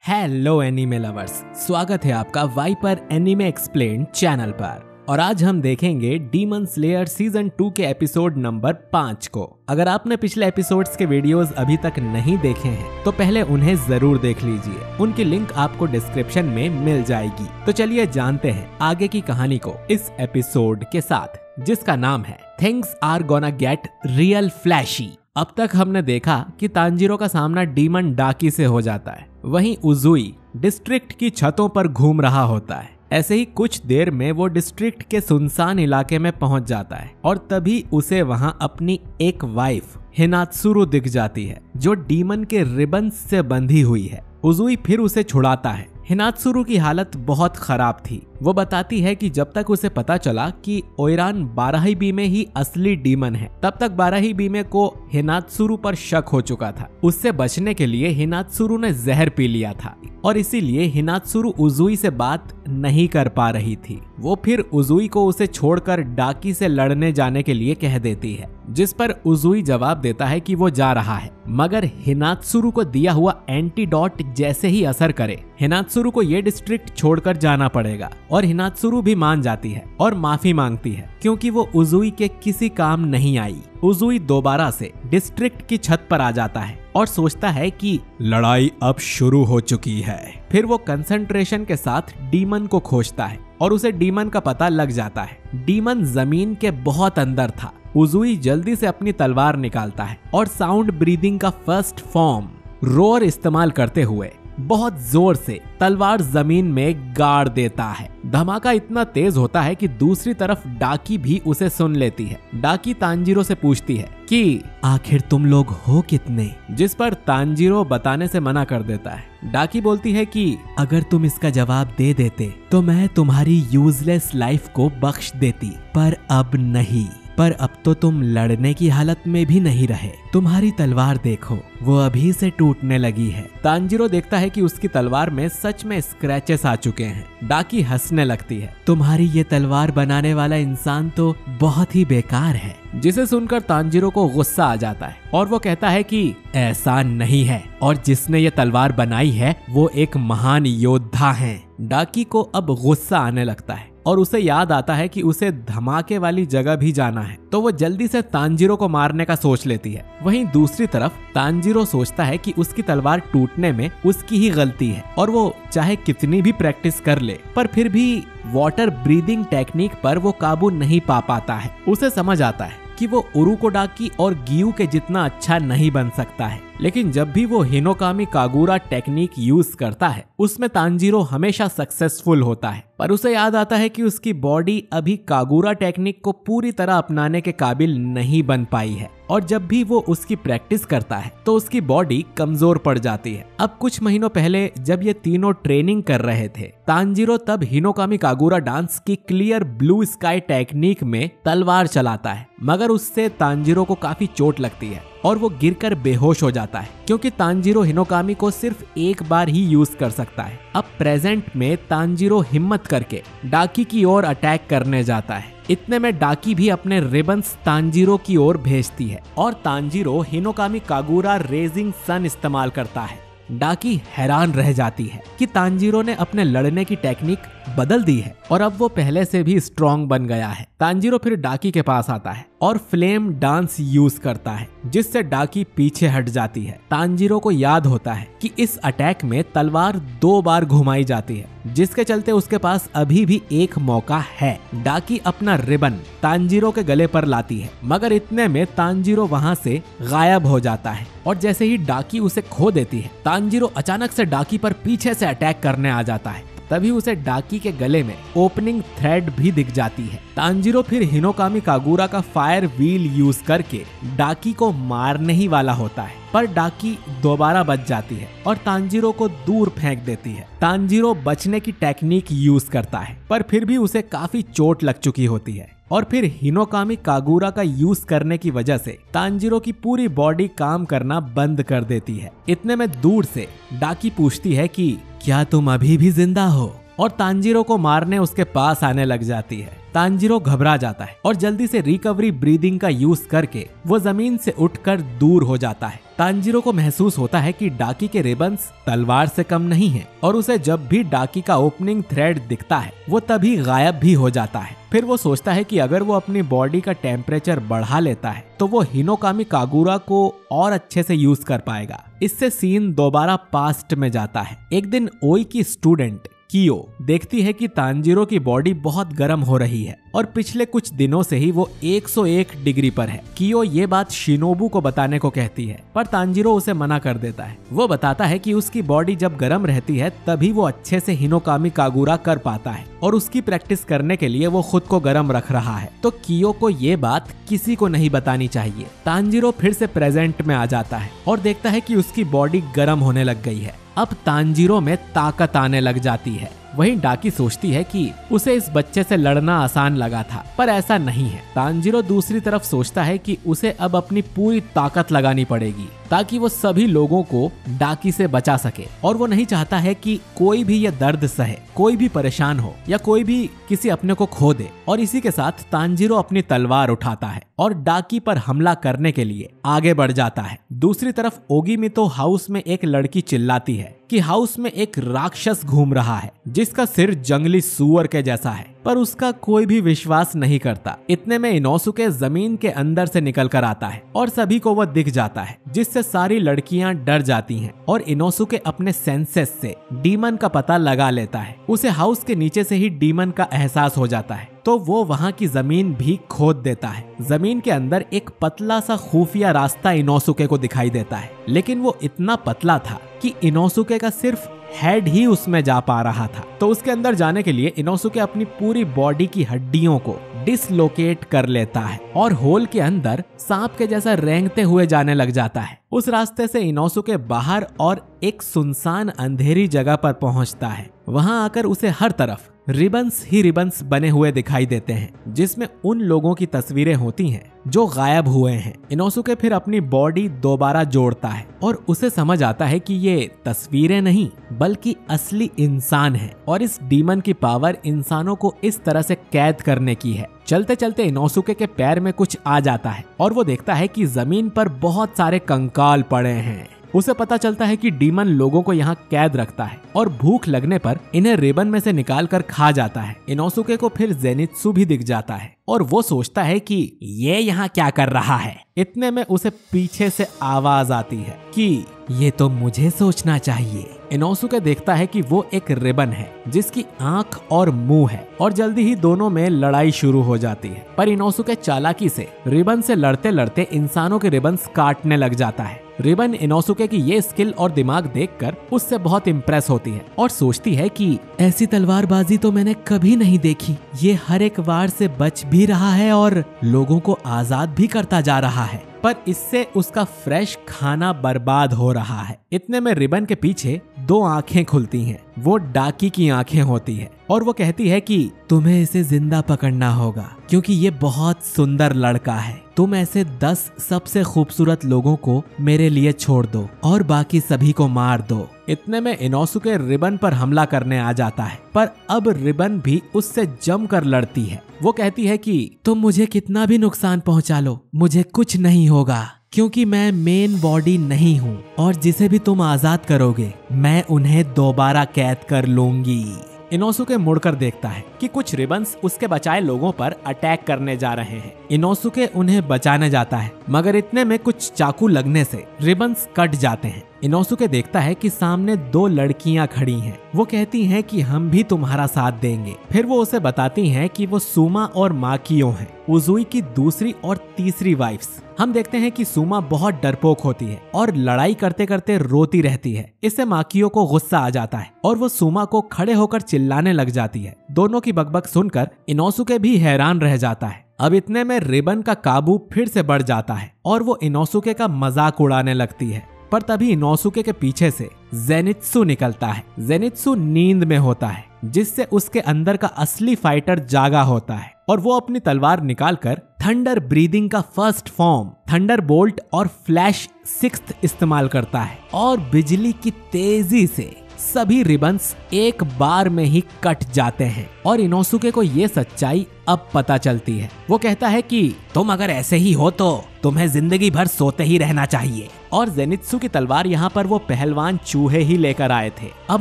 Hello anime lovers, स्वागत है आपका वाइपर एनीमे एक्सप्लेन चैनल पर। और आज हम देखेंगे डीमन स्लेयर सीजन 2 के एपिसोड नंबर 5 को। अगर आपने पिछले एपिसोड्स के वीडियोस अभी तक नहीं देखे हैं तो पहले उन्हें जरूर देख लीजिए, उनकी लिंक आपको डिस्क्रिप्शन में मिल जाएगी। तो चलिए जानते हैं आगे की कहानी को इस एपिसोड के साथ, जिसका नाम है things are gonna get real flashy. अब तक हमने देखा कि तांजीरो का सामना डीमन डाकी से हो जाता है, वहीं उजुई डिस्ट्रिक्ट की छतों पर घूम रहा होता है। ऐसे ही कुछ देर में वो डिस्ट्रिक्ट के सुनसान इलाके में पहुंच जाता है और तभी उसे वहां अपनी एक वाइफ हिनात्सुरु दिख जाती है जो डीमन के रिबन से बंधी हुई है। उजुई फिर उसे छुड़ाता है। हिनात्सुरु की हालत बहुत खराब थी। वो बताती है कि जब तक उसे पता चला कि ओइरान बाराहिबीमे ही असली डीमन है, तब तक बाराहिबीमे को हिनात्सुरु पर शक हो चुका था। उससे बचने के लिए हिनात्सुरु ने जहर पी लिया था और इसीलिए हिनात्सुरु उजुई से बात नहीं कर पा रही थी। वो फिर उजुई को उसे छोड़कर डाकी से लड़ने जाने के लिए कह देती है, जिस पर उजुई जवाब देता है कि वो जा रहा है, मगर हिनात्सुरु को दिया हुआ एंटीडोट जैसे ही असर करे, हिनात्सुरु को ये डिस्ट्रिक्ट छोड़कर जाना पड़ेगा। और हिनात्सुरु भी मान जाती है और माफी मांगती है क्योंकि वो उजुई के किसी काम नहीं आई। उजुई दोबारा से डिस्ट्रिक्ट की छत पर आ जाता है और सोचता है कि लड़ाई अब शुरू हो चुकी है। फिर वो कंसंट्रेशन के साथ डीमन को खोजता है और उसे डीमन का पता लग जाता है। डीमन जमीन के बहुत अंदर था। उजुई जल्दी से अपनी तलवार निकालता है और साउंड ब्रीदिंग का फर्स्ट फॉर्म रोर इस्तेमाल करते हुए बहुत जोर से तलवार जमीन में गाड़ देता है। धमाका इतना तेज होता है कि दूसरी तरफ डाकी भी उसे सुन लेती है। डाकी तांजीरो से पूछती है कि आखिर तुम लोग हो कितने, जिस पर तांजीरो बताने से मना कर देता है। डाकी बोलती है कि अगर तुम इसका जवाब दे देते तो मैं तुम्हारी यूजलेस लाइफ को बख्श देती, पर अब नहीं। पर अब तो तुम लड़ने की हालत में भी नहीं रहे। तुम्हारी तलवार देखो, वो अभी से टूटने लगी है। तांजीरो देखता है कि उसकी तलवार में सच में स्क्रैचेस आ चुके हैं। डाकी हंसने लगती है, तुम्हारी ये तलवार बनाने वाला इंसान तो बहुत ही बेकार है। जिसे सुनकर तांजीरो को गुस्सा आ जाता है और वो कहता है कि ऐसा नहीं है, और जिसने ये तलवार बनाई है वो एक महान योद्धा है। डाकी को अब गुस्सा आने लगता है और उसे याद आता है कि उसे धमाके वाली जगह भी जाना है, तो वो जल्दी से तांजीरो को मारने का सोच लेती है। वहीं दूसरी तरफ तांजीरो सोचता है कि उसकी तलवार टूटने में उसकी ही गलती है और वो चाहे कितनी भी प्रैक्टिस कर ले पर फिर भी वाटर ब्रीदिंग टेक्निक पर वो काबू नहीं पा पाता है। उसे समझ आता है कि वो उरुकोडाकी और गियू के जितना अच्छा नहीं बन सकता है, लेकिन जब भी वो हिनोकामी कागुरा टेक्निक यूज करता है उसमें तांजीरो हमेशा सक्सेसफुल होता है। पर उसे याद आता है कि उसकी बॉडी अभी कागुरा टेक्निक को पूरी तरह अपनाने के काबिल नहीं बन पाई है और जब भी वो उसकी प्रैक्टिस करता है तो उसकी बॉडी कमजोर पड़ जाती है। अब कुछ महीनों पहले जब ये तीनों ट्रेनिंग कर रहे थे, तांजीरो तब हिनोकामी कागुरा डांस की क्लियर ब्लू स्काई टेक्निक में तलवार चलाता है, मगर उससे तांजीरो को काफी चोट लगती है और वो गिरकर बेहोश हो जाता है क्योंकि तांजीरो हिनोकामी को सिर्फ एक बार ही यूज कर सकता है। अब प्रेजेंट में तांजीरो हिम्मत करके डाकी की ओर अटैक करने जाता है। इतने में डाकी भी अपने रिबन्स तांजीरो की ओर भेजती है और तांजीरो हिनोकामी कागुरा रेजिंग सन इस्तेमाल करता है। डाकी हैरान रह जाती है कि तांजीरो ने अपने लड़ने की टेक्निक बदल दी है और अब वो पहले से भी स्ट्रॉन्ग बन गया है। तांजीरो फिर डाकी के पास आता है और फ्लेम डांस यूज करता है, जिससे डाकी पीछे हट जाती है। तांजीरो को याद होता है कि इस अटैक में तलवार 2 बार घुमाई जाती है, जिसके चलते उसके पास अभी भी एक मौका है। डाकी अपना रिबन तांजीरो के गले पर लाती है, मगर इतने में तांजीरो वहां से गायब हो जाता है और जैसे ही डाकी उसे खो देती है, तांजीरो अचानक से डाकी पर पीछे से अटैक करने आ जाता है। तभी उसे डाकी के गले में ओपनिंग थ्रेड भी दिख जाती है। तांजीरो फिर हिनोकामी कागुरा का फायर व्हील यूज करके डाकी को मारने ही वाला होता है, पर डाकी दोबारा बच जाती है और तांजीरो को दूर फेंक देती है। तांजीरो बचने की टेक्निक यूज करता है, पर फिर भी उसे काफी चोट लग चुकी होती है और फिर हिनोकामी कागुरा का यूज करने की वजह से तांजीरो की पूरी बॉडी काम करना बंद कर देती है। इतने में दूर से डाकी पूछती है कि क्या तुम अभी भी जिंदा हो, और तांजीरो को मारने उसके पास आने लग जाती है। तांजीरो घबरा जाता है और जल्दी से रिकवरी ब्रीदिंग का यूज करके वो जमीन से उठकर दूर हो जाता है। तांजीरो को महसूस होता है कि डाकी के रिबन्स तलवार से कम नहीं है और उसे जब भी डाकी का ओपनिंग थ्रेड दिखता है वो तभी गायब भी हो जाता है। फिर वो सोचता है कि अगर वो अपनी बॉडी का टेम्परेचर बढ़ा लेता है तो वो हिनोकामी कागुरा को और अच्छे से यूज कर पाएगा। इससे सीन दोबारा पास्ट में जाता है। एक दिन ओई की स्टूडेंट कियो देखती है कि तांजीरो की बॉडी बहुत गर्म हो रही है और पिछले कुछ दिनों से ही वो 101 डिग्री पर है। कियो ये बात शिनोबू को बताने को कहती है पर तांजीरो उसे मना कर देता है। वो बताता है कि उसकी बॉडी जब गर्म रहती है तभी वो अच्छे से हिनोकामी कागुरा कर पाता है और उसकी प्रैक्टिस करने के लिए वो खुद को गर्म रख रहा है। तो कियो को ये बात किसी को नहीं बतानी चाहिए। तांजीरो फिर से प्रेजेंट में आ जाता है और देखता है कि उसकी बॉडी गर्म होने लग गई है। अब तांजीरो में ताकत आने लग जाती है। वहीं डाकी सोचती है कि उसे इस बच्चे से लड़ना आसान लगा था पर ऐसा नहीं है। तांजीरो दूसरी तरफ सोचता है कि उसे अब अपनी पूरी ताकत लगानी पड़ेगी ताकि वो सभी लोगों को डाकी से बचा सके और वो नहीं चाहता है कि कोई भी ये दर्द सहे, कोई भी परेशान हो या कोई भी किसी अपने को खो दे। और इसी के साथ तांजीरो अपनी तलवार उठाता है और डाकी पर हमला करने के लिए आगे बढ़ जाता है। दूसरी तरफ ओगिमितो हाउस में एक लड़की चिल्लाती है कि हाउस में एक राक्षस घूम रहा है जिसका सिर जंगली सुअर के जैसा है पर उसका कोई भी विश्वास नहीं करता। इतने में इनोसुके जमीन के अंदर से निकल कर आता है और सभी को वह दिख जाता है जिससे सारी लड़कियां डर जाती हैं और इनोसुके अपने सेंसेस से डीमन का पता लगा लेता है। उसे हाउस के नीचे से ही डीमन का एहसास हो जाता है तो वो वहाँ की जमीन भी खोद देता है। जमीन के अंदर एक पतला सा खुफिया रास्ता इनोसुके को दिखाई देता है लेकिन वो इतना पतला था कि इनोसुके का सिर्फ हेड ही उसमें जा पा रहा था। तो उसके अंदर जाने के लिए इनोसुके अपनी पूरी बॉडी की हड्डियों को डिसलोकेट कर लेता है और होल के अंदर सांप के जैसा रेंगते हुए जाने लग जाता है। उस रास्ते से इनोसुके बाहर और एक सुनसान अंधेरी जगह पर पहुंचता है। वहां आकर उसे हर तरफ रिबन्स ही रिबन्स बने हुए दिखाई देते हैं जिसमें उन लोगों की तस्वीरें होती हैं जो गायब हुए हैं। इनोसुके फिर अपनी बॉडी दोबारा जोड़ता है और उसे समझ आता है कि ये तस्वीरें नहीं बल्कि असली इंसान है और इस डीमन की पावर इंसानों को इस तरह से कैद करने की है। चलते चलते इनोसुके के पैर में कुछ आ जाता है और वो देखता है कि जमीन पर बहुत सारे कंकाल पड़े हैं। उसे पता चलता है कि डीमन लोगों को यहाँ कैद रखता है और भूख लगने पर इन्हें रिबन में से निकाल कर खा जाता है। इनोसुके को फिर जेनित्सु भी दिख जाता है और वो सोचता है कि ये यहाँ क्या कर रहा है। इतने में उसे पीछे से आवाज आती है कि ये तो मुझे सोचना चाहिए। इनोसुके देखता है कि वो एक रिबन है जिसकी आंख और मुंह है और जल्दी ही दोनों में लड़ाई शुरू हो जाती है। पर इनोसुके चालाकी से रिबन से लड़ते लड़ते इंसानों के रिबन्स काटने लग जाता है। रिबन इनोसुके की ये स्किल और दिमाग देखकर उससे बहुत इम्प्रेस होती है और सोचती है कि ऐसी तलवारबाजी तो मैंने कभी नहीं देखी। ये हर एक वार से बच भी रहा है और लोगों को आजाद भी करता जा रहा है पर इससे उसका फ्रेश खाना बर्बाद हो रहा है। इतने में रिबन के पीछे दो आंखें खुलती हैं। वो डाकी की आंखें होती है और वो कहती है कि तुम्हें इसे जिंदा पकड़ना होगा क्योंकि ये बहुत सुंदर लड़का है। तुम ऐसे 10 सबसे खूबसूरत लोगों को मेरे लिए छोड़ दो और बाकी सभी को मार दो। इतने में इनोसुके रिबन पर हमला करने आ जाता है पर अब रिबन भी उससे जमकर लड़ती है। वो कहती है कि तुम मुझे कितना भी नुकसान पहुंचा लो मुझे कुछ नहीं होगा क्योंकि मैं मेन बॉडी नहीं हूँ और जिसे भी तुम आजाद करोगे मैं उन्हें दोबारा कैद कर लूंगी। इनोसुके मुड़कर देखता है कि कुछ रिबन्स उसके बचाए लोगों पर अटैक करने जा रहे हैं। इनोसुके उन्हें बचाने जाता है मगर इतने में कुछ चाकू लगने से रिबन्स कट जाते हैं। इनोसुके देखता है कि सामने 2 लड़कियां खड़ी हैं। वो कहती हैं कि हम भी तुम्हारा साथ देंगे। फिर वो उसे बताती हैं कि वो सुमा और माकियो हैं, उजुई की दूसरी और तीसरी वाइफ्स। हम देखते हैं कि सुमा बहुत डरपोक होती है और लड़ाई करते करते रोती रहती है। इससे माकियो को गुस्सा आ जाता है और वो सुमा को खड़े होकर चिल्लाने लग जाती है। दोनों की बकबक सुनकर इनोसुके भी हैरान रह जाता है। अब इतने में रिबन का काबू फिर से बढ़ जाता है और वो इनोसुके का मजाक उड़ाने लगती है पर तभी इनोसुके के पीछे से जेनित्सु निकलता है। जेनित्सु नींद में होता है जिससे उसके अंदर का असली फाइटर जागा होता है और वो अपनी तलवार निकालकर थंडर ब्रीदिंग का फर्स्ट फॉर्म थंडर बोल्ट और फ्लैश 6th इस्तेमाल करता है और बिजली की तेजी से सभी रिबन्स एक बार में ही कट जाते हैं और इनोसुके को ये सच्चाई अब पता चलती है। वो कहता है कि तुम अगर ऐसे ही हो तो तुम्हें जिंदगी भर सोते ही रहना चाहिए। और जेनित्सु की तलवार यहाँ पर वो पहलवान चूहे ही लेकर आए थे। अब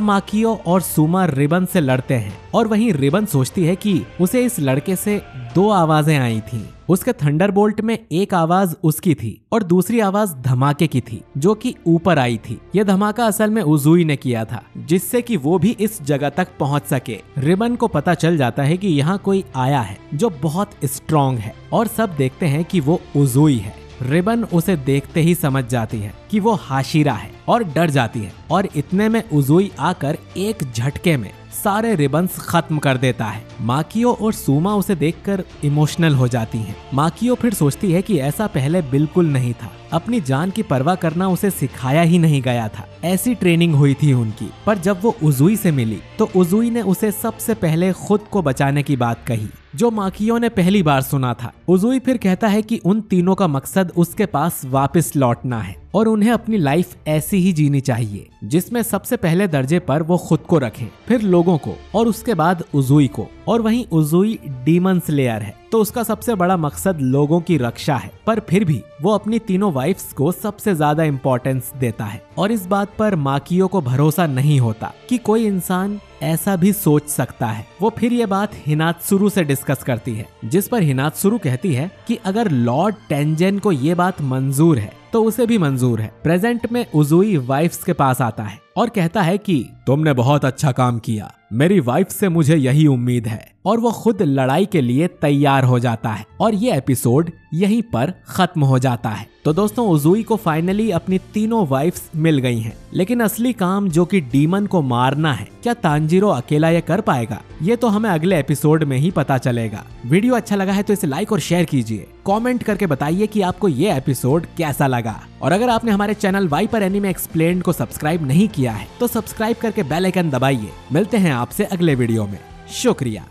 माकियो और सुमा रिबन से लड़ते हैं और वहीं रिबन सोचती है कि उसे इस लड़के से 2 आवाजें आई थीं। उसके थंडरबोल्ट में एक आवाज उसकी थी और दूसरी आवाज धमाके की थी जो कि ऊपर आई थी। यह धमाका असल में उजुई ने किया था जिससे कि वो भी इस जगह तक पहुंच सके। रिबन को पता चल जाता है कि यहाँ कोई आया है जो बहुत स्ट्रॉन्ग है और सब देखते हैं कि वो उजुई है। रिबन उसे देखते ही समझ जाती है कि वो हाशिरा है और डर जाती है और इतने में उजुई आकर एक झटके में सारे रिबन्स खत्म कर देता है। माकियो और सुमा उसे देखकर इमोशनल हो जाती हैं। माकियो फिर सोचती है कि ऐसा पहले बिल्कुल नहीं था। अपनी जान की परवाह करना उसे सिखाया ही नहीं गया था। ऐसी ट्रेनिंग हुई थी उनकी। पर जब वो उजुई से मिली तो उजुई ने उसे सबसे पहले खुद को बचाने की बात कही जो माकियो ने पहली बार सुना था। उजुई फिर कहता है कि उन तीनों का मकसद उसके पास वापस लौटना है और उन्हें अपनी लाइफ ऐसी ही जीनी चाहिए जिसमें सबसे पहले दर्जे पर वो खुद को रखें, फिर लोगों को और उसके बाद उजुई को। और वहीं उजुई डीमन स्लेयर है तो उसका सबसे बड़ा मकसद लोगों की रक्षा है। पर फिर भी वो अपनी तीनों वाइफ्स को सबसे ज्यादा इम्पोर्टेंस देता है और इस बात पर माकियो को भरोसा नहीं होता कि कोई इंसान ऐसा भी सोच सकता है। वो फिर ये बात हिनात्सुरु से डिस्कस करती है जिस पर हिनात्सुरु कहती है कि अगर लॉर्ड टेंजेन को ये बात मंजूर है तो उसे भी मंजूर है। प्रेजेंट में उजुई वाइफ्स के पास आता है और कहता है कि तुमने बहुत अच्छा काम किया, मेरी वाइफ से मुझे यही उम्मीद है। और वो खुद लड़ाई के लिए तैयार हो जाता है और ये एपिसोड यहीं पर खत्म हो जाता है। तो दोस्तों उजुई को फाइनली अपनी तीनों वाइफ्स मिल गई हैं, लेकिन असली काम जो कि डीमन को मारना है, क्या तांजीरो अकेला ये कर पाएगा? ये तो हमें अगले एपिसोड में ही पता चलेगा। वीडियो अच्छा लगा है तो इसे लाइक और शेयर कीजिए। कमेंट करके बताइए कि आपको ये एपिसोड कैसा लगा। और अगर आपने हमारे चैनल वाइपर एनीमे एक्सप्लेन्ड को सब्सक्राइब नहीं किया है तो सब्सक्राइब करके बेल आइकन दबाइए। मिलते हैं आपसे अगले वीडियो में। शुक्रिया।